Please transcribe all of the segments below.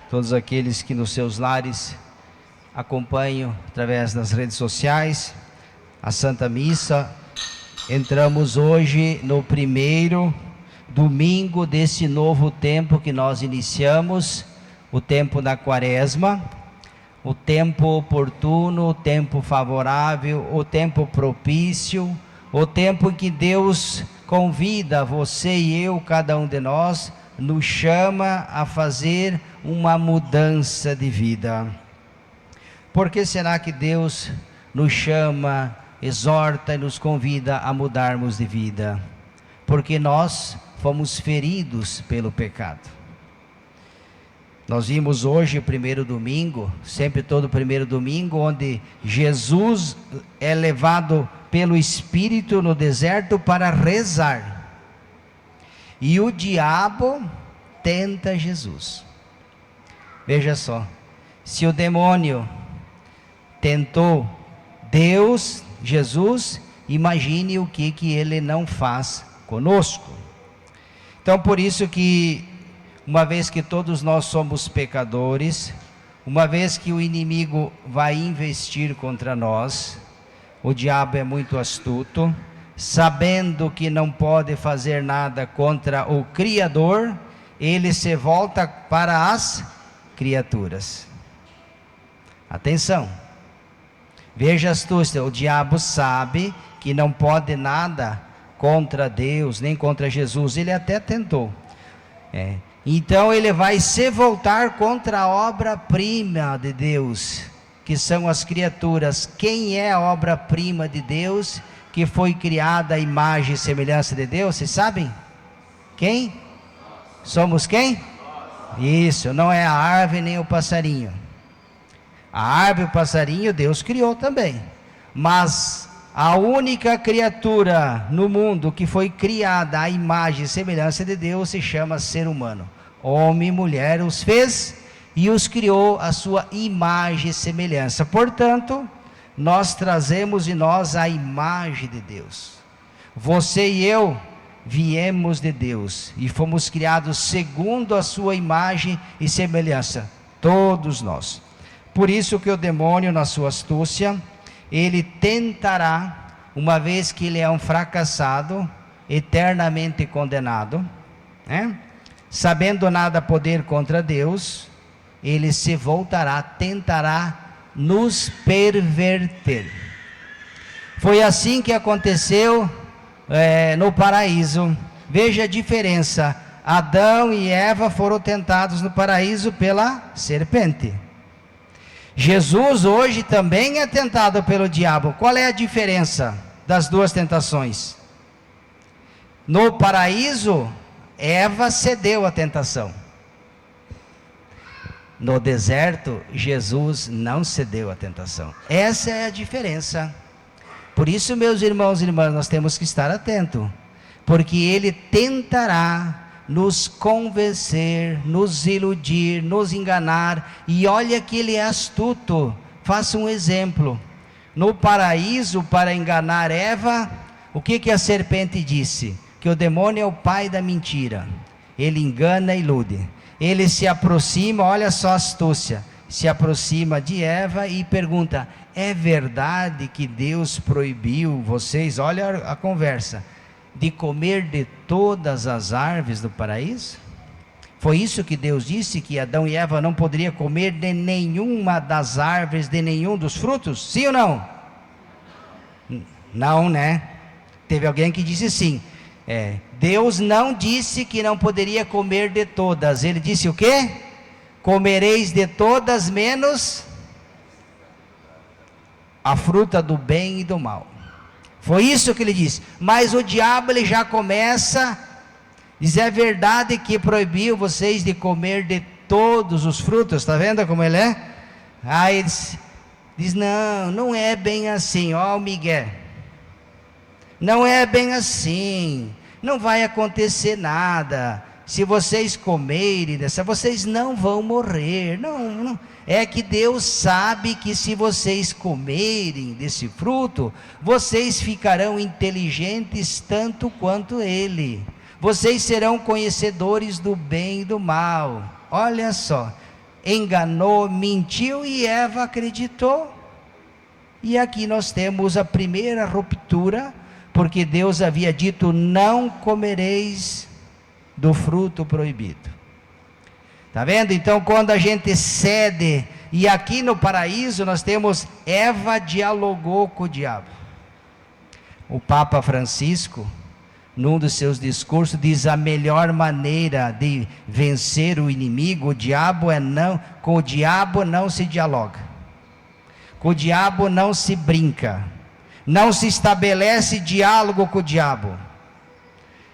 Todos aqueles que nos seus lares acompanham através das redes sociais a Santa Missa. Entramos hoje no primeiro domingo desse novo tempo que nós iniciamos, o tempo da Quaresma, o tempo oportuno, o tempo favorável, o tempo propício, o tempo em que Deus convida você e eu, cada um de nós, nos chama a fazer uma mudança de vida. Por que será que Deus nos chama, exorta e nos convida a mudarmos de vida? Porque nós fomos feridos pelo pecado. Nós vimos hoje o primeiro domingo, sempre todo primeiro domingo, onde Jesus é levado pelo Espírito no deserto para rezar. E o diabo tenta Jesus. Veja só, se o demônio tentou Deus, Jesus, imagine o que ele não faz conosco. Então, por isso que, uma vez que todos nós somos pecadores, uma vez que o inimigo vai investir contra nós, o diabo é muito astuto, sabendo que não pode fazer nada contra o Criador, ele se volta para as criaturas. Atenção, veja a astúcia, o diabo sabe que não pode nada contra Deus, nem contra Jesus, ele até tentou, então ele vai se voltar contra a obra-prima de Deus, que são as criaturas. Quem é a obra-prima de Deus, que foi criada à imagem e semelhança de Deus? Vocês sabem? Quem? Somos quem? Isso, não é a árvore nem o passarinho. A árvore e o passarinho Deus criou também, mas a única criatura no mundo que foi criada à imagem e semelhança de Deus se chama ser humano. Homem e mulher os fez e os criou à sua imagem e semelhança. Portanto, nós trazemos em nós a imagem de Deus. Você e eu viemos de Deus e fomos criados segundo a sua imagem e semelhança, todos nós. Por isso que o demônio, na sua astúcia, ele tentará, uma vez que ele é um fracassado, eternamente condenado, sabendo nada poder contra Deus, ele se voltará, tentará nos perverter. Foi assim que aconteceu no paraíso. Veja a diferença: Adão e Eva foram tentados no paraíso pela serpente. Jesus hoje também é tentado pelo diabo. Qual é a diferença das duas tentações? No paraíso, Eva cedeu à tentação. No deserto, Jesus não cedeu à tentação. Essa é a diferença. Por isso, meus irmãos e irmãs, nós temos que estar atentos, porque ele tentará nos convencer, nos iludir, nos enganar. E olha que ele é astuto. Faça um exemplo. No paraíso, para enganar Eva, o que a serpente disse? Que o demônio é o pai da mentira. Ele engana e ilude. Ele se aproxima, olha só a astúcia, se aproxima de Eva e pergunta: é verdade que Deus proibiu vocês, olha a conversa, de comer de todas as árvores do paraíso? Foi isso que Deus disse, que Adão e Eva não poderiam comer de nenhuma das árvores, de nenhum dos frutos? Sim ou não? Não, né? Teve alguém que disse sim. Deus não disse que não poderia comer de todas. Ele disse o quê? Comereis de todas menos a fruta do bem e do mal. Foi isso que ele disse. Mas o diabo, ele já começa, diz: é verdade que proibiu vocês de comer de todos os frutos? Está vendo como ele é? Aí ele diz: não é bem assim. Ó o Miguel, não é bem assim, não vai acontecer nada. Se vocês comerem dessa, vocês não vão morrer. Não. É que Deus sabe que se vocês comerem desse fruto, vocês ficarão inteligentes tanto quanto Ele. Vocês serão conhecedores do bem e do mal. olha só, enganou, mentiu e Eva acreditou. E aqui nós temos a primeira ruptura, porque Deus havia dito: não comereis do fruto proibido. Está vendo? Então, quando a gente cede, e aqui no paraíso nós temos Eva dialogou com o diabo. O Papa Francisco, num dos seus discursos, diz: a melhor maneira de vencer o inimigo, o diabo, com o diabo não se dialoga, com o diabo não se brinca, não se estabelece diálogo com o diabo,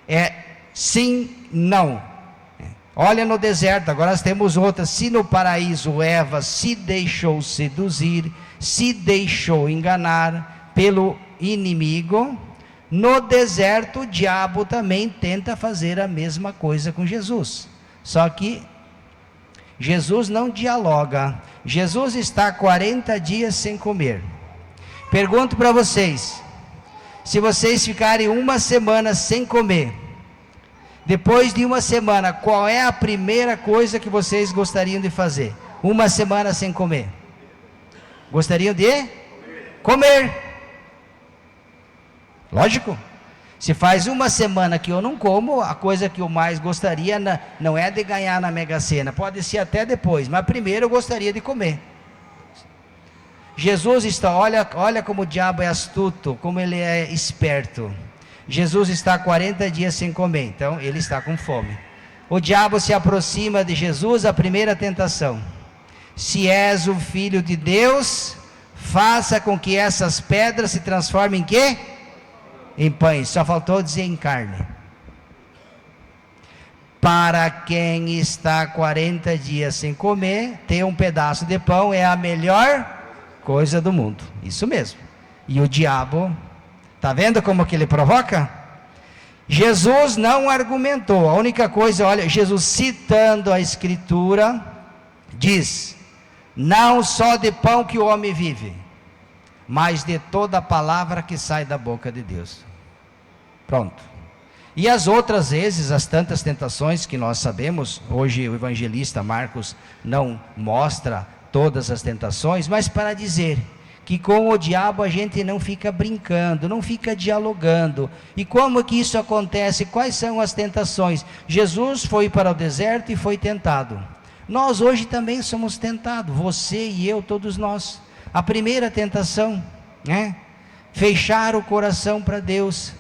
é sim, não. Olha no deserto, agora nós temos outra. Se no paraíso Eva se deixou seduzir, se deixou enganar pelo inimigo, no deserto o diabo também tenta fazer a mesma coisa com Jesus. Só que Jesus não dialoga. Jesus está 40 dias sem comer. Pergunto para vocês: se vocês ficarem uma semana sem comer, depois de uma semana, qual é a primeira coisa que vocês gostariam de fazer? Uma semana sem comer. Gostariam de comer. Lógico. Se faz uma semana que eu não como, a coisa que eu mais gostaria não é de ganhar na Mega Sena. Pode ser até depois, mas primeiro eu gostaria de comer. Jesus está, olha como o diabo é astuto, como ele é esperto. Jesus está 40 dias sem comer, então ele está com fome. O diabo se aproxima de Jesus, a primeira tentação: se és o Filho de Deus, faça com que essas pedras se transformem em quê? Em pães. Só faltou dizer em carne. Para quem está 40 dias sem comer, ter um pedaço de pão é a melhor coisa do mundo. Isso mesmo. E o diabo... Está vendo como que ele provoca? Jesus não argumentou. A única coisa, olha, Jesus citando a Escritura, diz: não só de pão que o homem vive, mas de toda a palavra que sai da boca de Deus. Pronto. E as outras vezes, as tantas tentações que nós sabemos, hoje o evangelista Marcos não mostra todas as tentações, mas para dizer que com o diabo a gente não fica brincando, não fica dialogando. E como que isso acontece? Quais são as tentações? Jesus foi para o deserto e foi tentado. Nós hoje também somos tentados, você e eu, todos nós. A primeira tentação, né? Fechar o coração para Deus.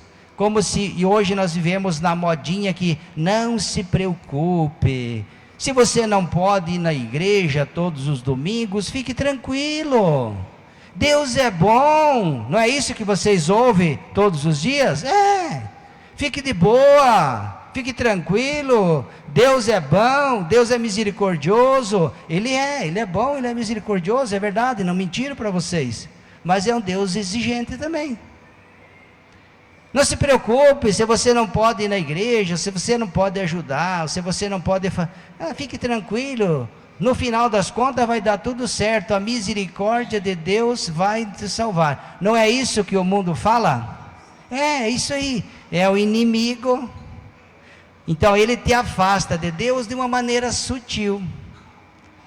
E hoje nós vivemos na modinha que não se preocupe. Se você não pode ir na igreja todos os domingos, fique tranquilo. Deus é bom, não é isso que vocês ouvem todos os dias? Fique de boa, fique tranquilo, Deus é bom, Deus é misericordioso, Ele é bom, Ele é misericordioso, é verdade, não mentiram para vocês, mas é um Deus exigente também. Não se preocupe se você não pode ir na igreja, se você não pode ajudar, se você não pode... fique tranquilo. No final das contas vai dar tudo certo, a misericórdia de Deus vai te salvar. Não é isso que o mundo fala? É isso aí, é o inimigo. Então ele te afasta de Deus de uma maneira sutil.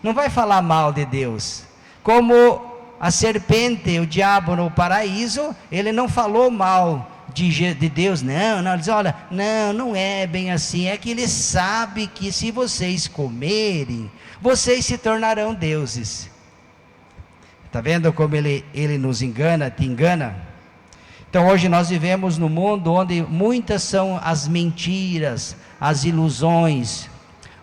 Não vai falar mal de Deus. Como a serpente, o diabo no paraíso, ele não falou mal de Deus, não, ele diz: olha, não é bem assim, é que ele sabe que se vocês comerem, vocês se tornarão deuses. Está vendo como ele nos engana, te engana? Então hoje nós vivemos num mundo onde muitas são as mentiras, as ilusões.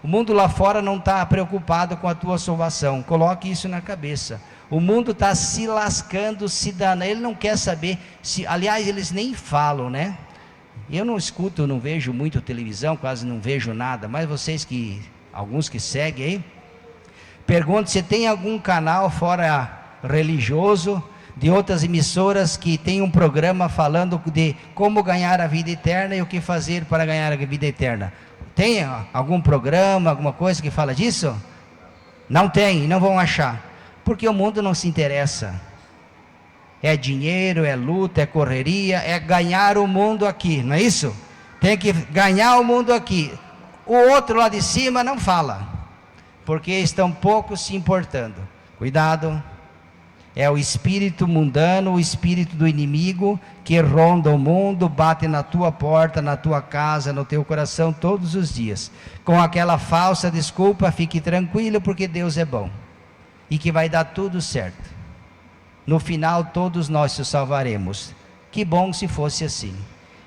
O mundo lá fora não está preocupado com a tua salvação, coloque isso na cabeça. O mundo está se lascando, se danando, ele não quer saber, aliás eles nem falam, né? Eu não escuto, não vejo muito televisão, quase não vejo nada, mas alguns que seguem aí, pergunto se tem algum canal fora religioso, de outras emissoras que tem um programa falando de como ganhar a vida eterna e o que fazer para ganhar a vida eterna. Tem algum programa, alguma coisa que fala disso? Não tem, não vão achar. Porque o mundo não se interessa. É dinheiro, é luta, é correria, é ganhar o mundo aqui, não é isso? Tem que ganhar o mundo aqui. O outro lá de cima não fala. porque estão pouco se importando. Cuidado, é o espírito mundano, o espírito do inimigo, que ronda o mundo, bate na tua porta, na tua casa, no teu coração, todos os dias, com aquela falsa desculpa: fique tranquilo, porque Deus é bom, e que vai dar tudo certo. No final, todos nós se salvaremos. Que bom se fosse assim,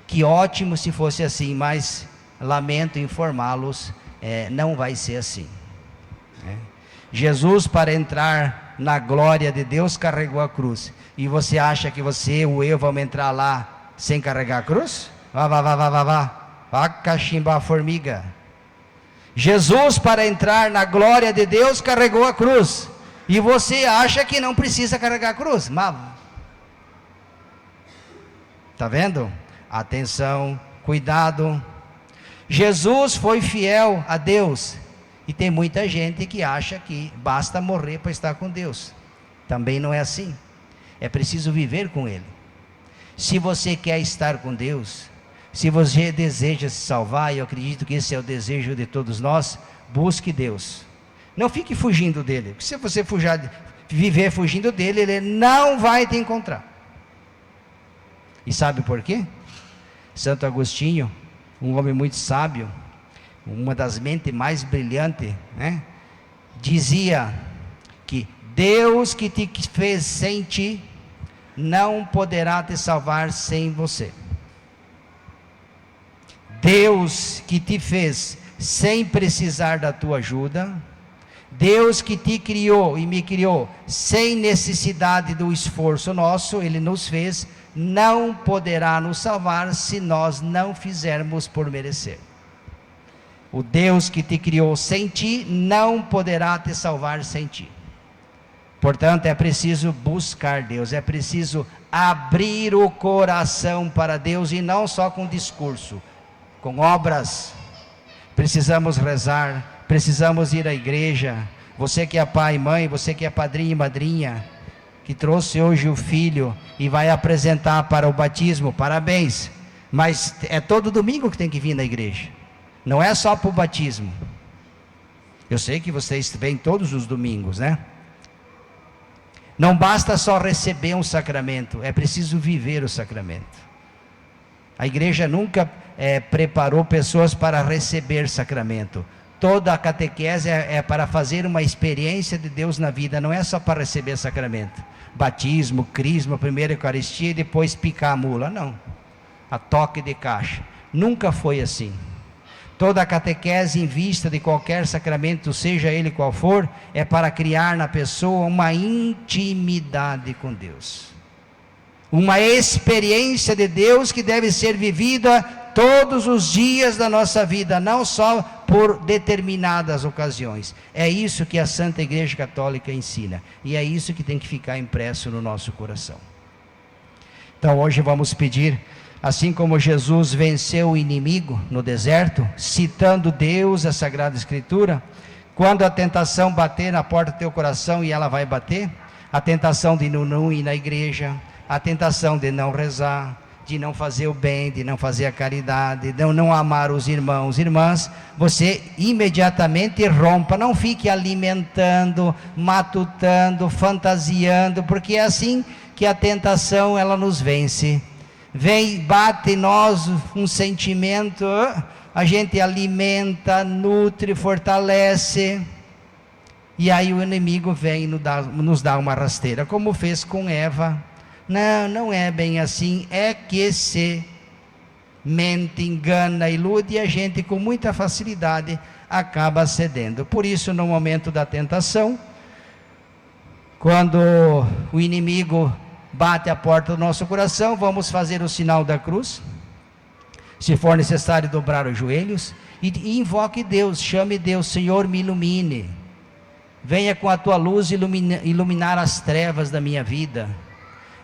que ótimo se fosse assim, mas lamento informá-los, não vai ser assim. Jesus, para entrar na glória de Deus, carregou a cruz. E você acha que você ou eu vamos entrar lá sem carregar a cruz? Vá cachimbar a formiga. Jesus, para entrar na glória de Deus, carregou a cruz. E você acha que não precisa carregar a cruz? Mas está vendo? Atenção, cuidado. Jesus foi fiel a Deus. E tem muita gente que acha que basta morrer para estar com Deus. Também não é assim. É preciso viver com Ele. Se você quer estar com Deus, se você deseja se salvar, e eu acredito que esse é o desejo de todos nós, busque Deus. Não fique fugindo dele. Porque se você viver fugindo dele, Ele não vai te encontrar. E sabe por quê? Santo Agostinho, um homem muito sábio, uma das mentes mais brilhantes, dizia que Deus que te fez sem ti, não poderá te salvar sem você. Deus que te fez sem precisar da tua ajuda, Deus que te criou e me criou sem necessidade do esforço nosso, Ele nos fez, não poderá nos salvar se nós não fizermos por merecer. O Deus que te criou sem ti, não poderá te salvar sem ti. Portanto, é preciso buscar Deus, é preciso abrir o coração para Deus, e não só com discurso, com obras. Precisamos rezar, precisamos ir à igreja. Você que é pai e mãe, você que é padrinho e madrinha, que trouxe hoje o filho e vai apresentar para o batismo, parabéns. Mas é todo domingo que tem que vir na igreja. Não é só para o batismo. Eu sei que vocês vêm todos os domingos, né? Não basta só receber um sacramento, é preciso viver o sacramento. A igreja nunca preparou pessoas para receber sacramento. Toda a catequese é para fazer uma experiência de Deus na vida, não é só para receber sacramento. Batismo, crisma, primeira Eucaristia e depois picar a mula, não. A toque de caixa. Nunca foi assim. Toda a catequese em vista de qualquer sacramento, seja ele qual for, é para criar na pessoa uma intimidade com Deus. Uma experiência de Deus que deve ser vivida todos os dias da nossa vida, não só por determinadas ocasiões. É isso que a Santa Igreja Católica ensina. E é isso que tem que ficar impresso no nosso coração. Então hoje vamos pedir, assim como Jesus venceu o inimigo no deserto, citando Deus, a Sagrada Escritura, quando a tentação bater na porta do teu coração, e ela vai bater, a tentação de não ir na igreja, a tentação de não rezar, de não fazer o bem, de não fazer a caridade, de não amar os irmãos, irmãs, você imediatamente rompa, não fique alimentando, matutando, fantasiando, porque é assim que a tentação ela nos vence. Vem, bate em nós um sentimento, a gente alimenta, nutre, fortalece, e aí o inimigo vem e nos dá uma rasteira, como fez com Eva. Não é bem assim, é que se mente, engana, ilude, e a gente com muita facilidade acaba cedendo. Por isso, no momento da tentação, quando o inimigo bate a porta do nosso coração, vamos fazer o sinal da cruz, se for necessário dobrar os joelhos, e invoque Deus, chame Deus: Senhor, me ilumine, venha com a tua luz iluminar as trevas da minha vida,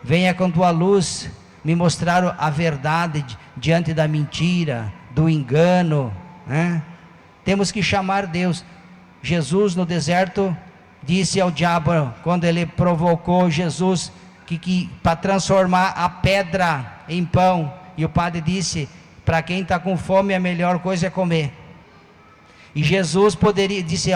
venha com tua luz me mostrar a verdade diante da mentira, do engano, né? Temos que chamar Deus. Jesus no deserto disse ao diabo, quando ele provocou Jesus, que para transformar a pedra em pão, e o padre disse, para quem está com fome a melhor coisa é comer. E Jesus disse,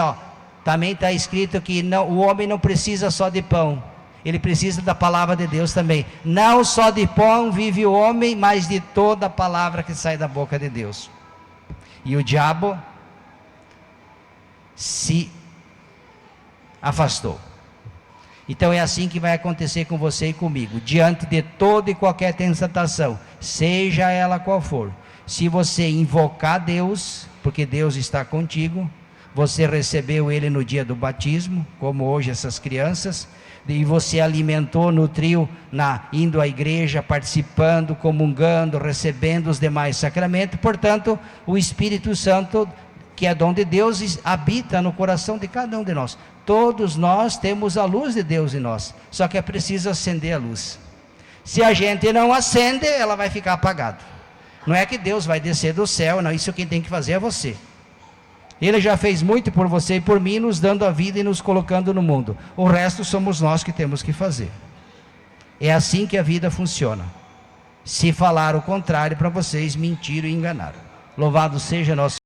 Também está escrito que o homem não precisa só de pão, ele precisa da palavra de Deus também. Não só de pão vive o homem, mas de toda a palavra que sai da boca de Deus. E o diabo se afastou. Então é assim que vai acontecer com você e comigo. Diante de toda e qualquer tentação, seja ela qual for, se você invocar Deus, porque Deus está contigo, você recebeu Ele no dia do batismo, como hoje essas crianças, e você alimentou, nutriu, indo à igreja, participando, comungando, recebendo os demais sacramentos. Portanto, o Espírito Santo, que é dom de Deus, habita no coração de cada um de nós. Todos nós temos a luz de Deus em nós, só que é preciso acender a luz. Se a gente não acende, ela vai ficar apagada. Não é que Deus vai descer do céu, não, isso quem tem que fazer é você. Ele já fez muito por você e por mim, nos dando a vida e nos colocando no mundo. O resto somos nós que temos que fazer. É assim que a vida funciona. Se falar o contrário para vocês, mentiram e enganaram. Louvado seja nosso